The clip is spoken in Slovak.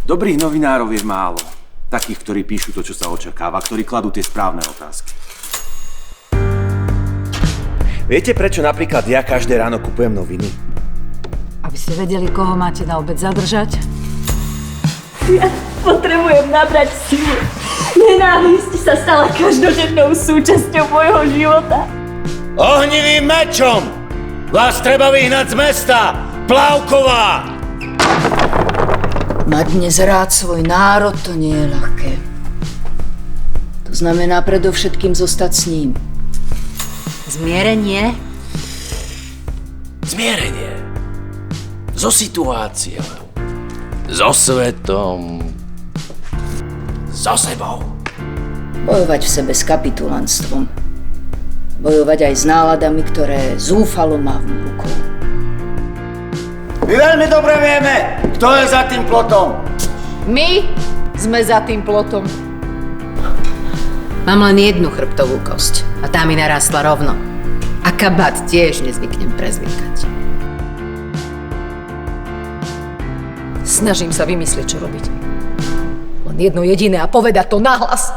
Dobrých novinárov je málo. Takých, ktorí píšu to, čo sa očakáva, ktorí kladú tie správne otázky. Viete, prečo napríklad ja každé ráno kupujem noviny? Aby ste vedeli, koho máte na obed zadržať. Ja potrebujem nabrať silu. Nenávisť sa stala každodennou súčasťou môjho života. Ohnivým mečom vás treba vyhnať z mesta! Plavková! Mať dnes rád svoj národ, to nie je ľahké. To znamená predovšetkým zostať s ním. Zmierenie? Zmierenie. So situáciou. So svetom. So sebou. Bojovať v sebe s kapitulantstvom. Bojovať aj s náladami, ktoré zúfalo mávnu rukou. My veľmi dobre vieme, kto je za tým plotom. My sme za tým plotom. Mám len jednu chrbtovú kosť a tá mi narastla rovno. A kabát tiež nezvyknem prezvykať. Snažím sa vymyslieť, čo robiť. Len jedno jediné a povedať to nahlas.